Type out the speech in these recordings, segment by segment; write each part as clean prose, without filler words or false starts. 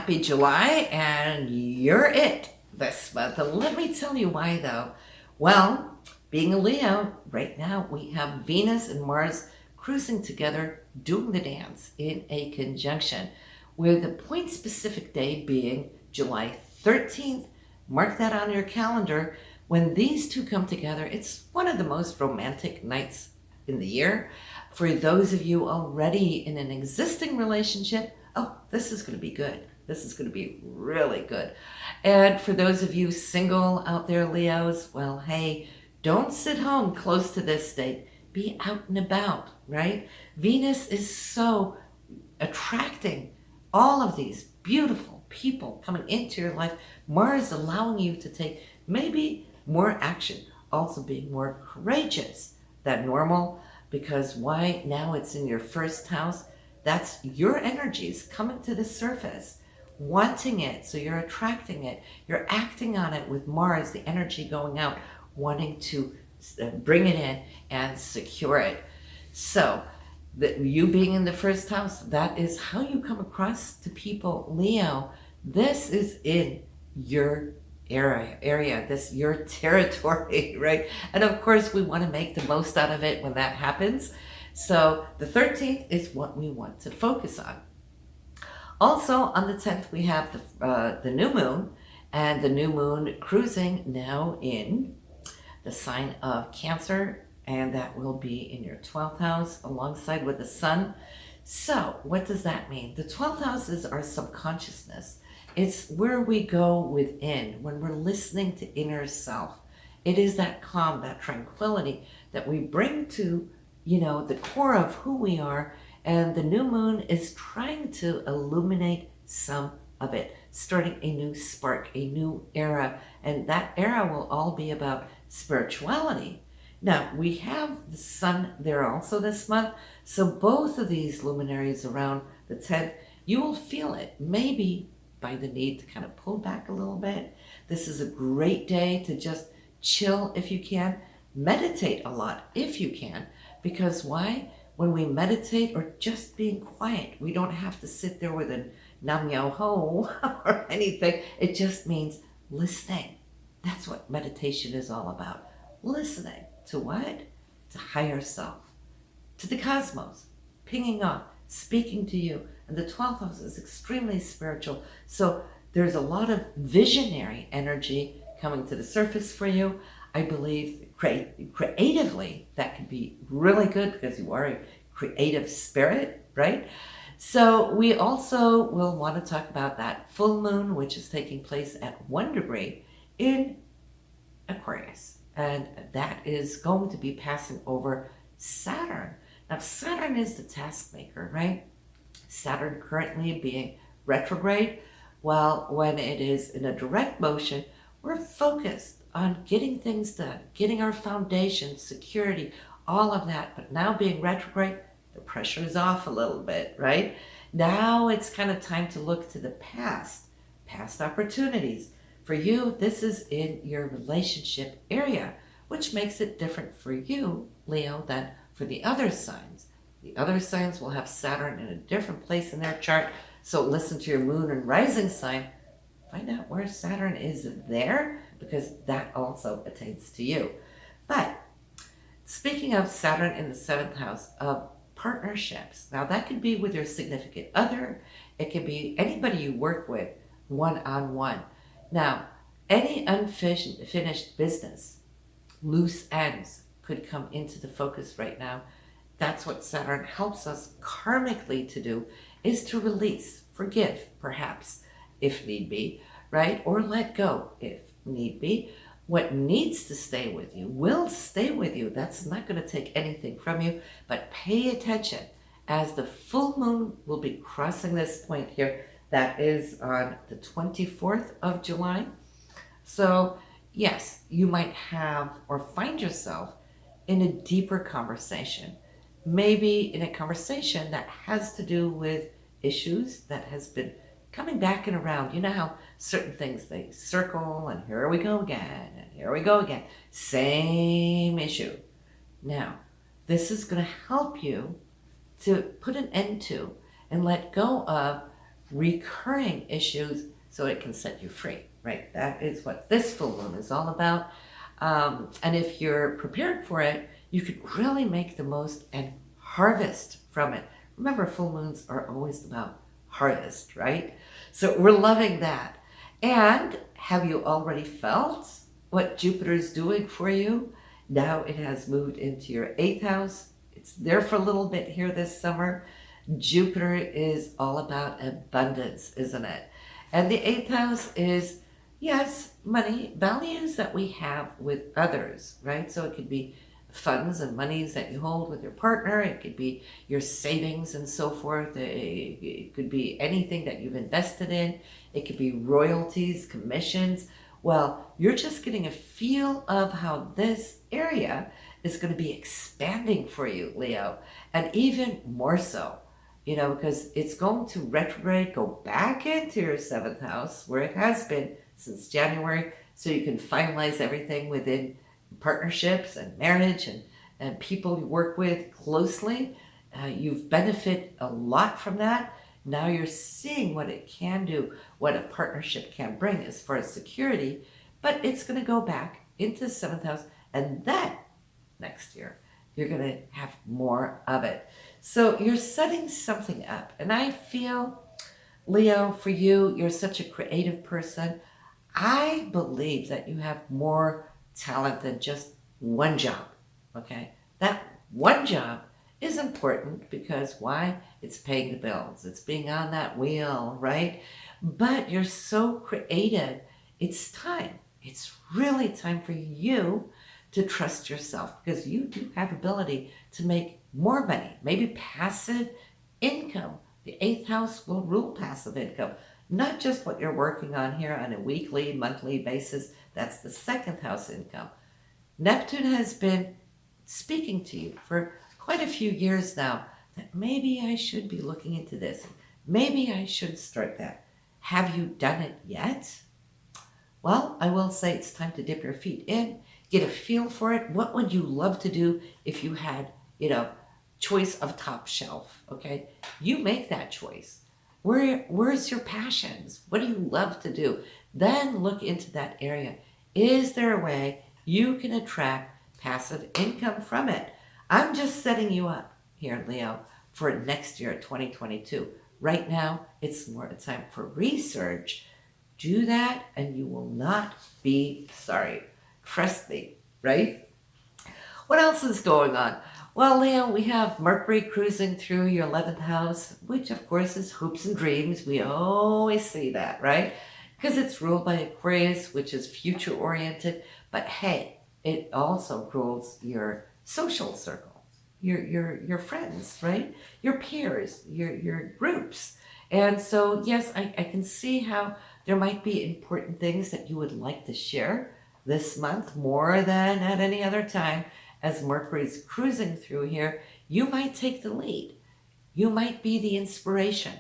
happy July, and you're it this month. And let me tell you why, though. Well, being a Leo, right now we have Venus and Mars cruising together, doing the dance in a conjunction, with the point-specific day being July 13th. Mark that on your calendar. When these two come together, it's one of the most romantic nights in the year. For those of you already in an existing relationship, oh, this is going to be good. This is going to be really good. And for those of you single out there, Leos, well, hey, don't sit home close to this date. Be out and about, right? Venus is so attracting all of these beautiful people coming into your life. Mars allowing you to take maybe more action, also being more courageous than normal, because why? Now it's in your first house. That's your energies coming to the surface, wanting it, so you're attracting it. You're acting on it with Mars, the energy going out, wanting to bring it in and secure it. So you being in the first house, that is how you come across to people, Leo. This is in your area, this your territory, right? And of course, we want to make the most out of it when that happens. So the 13th is what we want to focus on. Also, on the 10th, we have the new moon, and the new moon cruising now in the sign of Cancer, and that will be in your 12th house alongside with the sun. So what does that mean? The 12th house is our subconsciousness. It's where we go within when we're listening to inner self. It is that calm, that tranquility that we bring to, the core of who we are. And the new moon is trying to illuminate some of it, starting a new spark, a new era. And that era will all be about spirituality. Now, we have the sun there also this month. So both of these luminaries around the 10th, you will feel it. Maybe by the need to kind of pull back a little bit. This is a great day to just chill if you can. Meditate a lot if you can. Because why? When we meditate or just being quiet, we don't have to sit there with a nam yo ho or anything. It just means listening. That's what meditation is all about. Listening to what? To higher self, to the cosmos, pinging off, speaking to you. And the 12th house is extremely spiritual. So there's a lot of visionary energy coming to the surface for you. I believe creatively that can be really good because you are a creative spirit, right? So we also will want to talk about that full moon, which is taking place at 1 degree in Aquarius. And that is going to be passing over Saturn. Now, Saturn is the task maker, right? Saturn currently being retrograde. Well, when it is in a direct motion, we're focused on getting things done, getting our foundation, security, all of that. But now being retrograde, the pressure is off a little bit, right? Now it's kind of time to look to the past opportunities. For you, this is in your relationship area, which makes it different for you, Leo, than for the other signs. The other signs will have Saturn in a different place in their chart. So listen to your moon and rising sign. Find out where Saturn is there, because that also attains to you. But speaking of Saturn in the 7th house of partnerships, now that could be with your significant other. It could be anybody you work with one-on-one. Now, any unfinished business, loose ends could come into the focus right now. That's what Saturn helps us karmically to do, is to release, forgive, perhaps, if need be, right? Or let go, if need be. What needs to stay with you will stay with you. That's not going to take anything from you, but pay attention as the full moon will be crossing this point here. That is on the 24th of July. So yes, you might have or find yourself in a deeper conversation. Maybe in a conversation that has to do with issues that has been coming back and around. You know how certain things, they circle and here we go again and here we go again. Same issue. Now, this is going to help you to put an end to and let go of recurring issues so it can set you free, right? That is what this full moon is all about. And if you're prepared for it, you could really make the most and harvest from it. Remember, full moons are always about harvest, right? So we're loving that. And have you already felt what Jupiter is doing for you? Now it has moved into your 8th house. It's there for a little bit here this summer. Jupiter is all about abundance, isn't it? And the 8th house is, yes, money, values that we have with others, right? So it could be funds and monies that you hold with your partner. It could be your savings and so forth. It could be anything that you've invested in. It could be royalties, commissions. Well, you're just getting a feel of how this area is going to be expanding for you, Leo, and even more so, because it's going to retrograde, go back into your 7th house where it has been since January, so you can finalize everything within partnerships and marriage and people you work with closely. You've benefited a lot from that. Now you're seeing what it can do, what a partnership can bring as far as security, but it's going to go back into the 7th house, and then next year you're going to have more of it. So you're setting something up, and I feel, Leo, for you, you're such a creative person. I believe that you have more talent than just one job, okay? That one job is important because why? It's paying the bills. It's being on that wheel, right? But you're so creative. It's time. It's really time for you to trust yourself because you do have ability to make more money, maybe passive income. The 8th house will rule passive income, not just what you're working on here on a weekly, monthly basis. That's the 2nd house income. Neptune has been speaking to you for quite a few years now that maybe I should be looking into this. Maybe I should start that. Have you done it yet? Well, I will say it's time to dip your feet in, get a feel for it. What would you love to do if you had, choice of top shelf, okay? You make that choice. Where's your passions? What do you love to do? Then look into that area. Is there a way you can attract passive income from it? I'm just setting you up here, Leo, for next year, 2022. Right now, it's more a time for research. Do that and you will not be sorry. Trust me, right? What else is going on? Well, Leo, we have Mercury cruising through your 11th house, which of course is hopes and dreams. We always say that, right? Because it's ruled by Aquarius, which is future oriented. But hey, it also rules your social circles, your friends, right? Your peers, your groups. And so, yes, I can see how there might be important things that you would like to share this month more than at any other time. As Mercury's cruising through here, you might take the lead. You might be the inspiration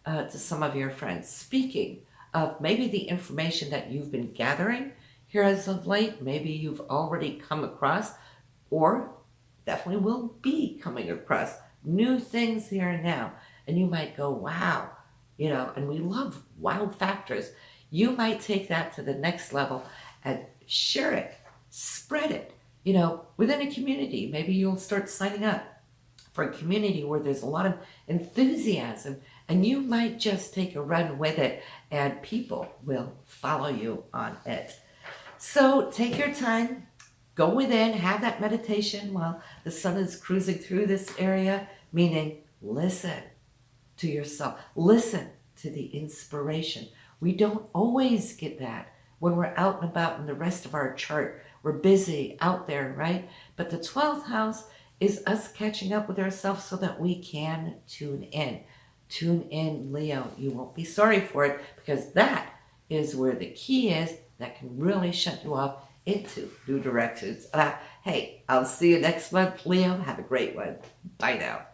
to some of your friends. Speaking of maybe the information that you've been gathering here as of late, maybe you've already come across or definitely will be coming across new things here and now. And you might go, wow, and we love wow factors. You might take that to the next level and share it, spread it. Within a community, maybe you'll start signing up for a community where there's a lot of enthusiasm and you might just take a run with it and people will follow you on it. So take your time, go within, have that meditation while the sun is cruising through this area, meaning listen to yourself, listen to the inspiration. We don't always get that when we're out and about in the rest of our chart. We're busy out there, right? But the 12th house is us catching up with ourselves so that we can tune in. Tune in, Leo. You won't be sorry for it because that is where the key is that can really shut you off into new directions. Hey, I'll see you next month, Leo. Have a great one. Bye now.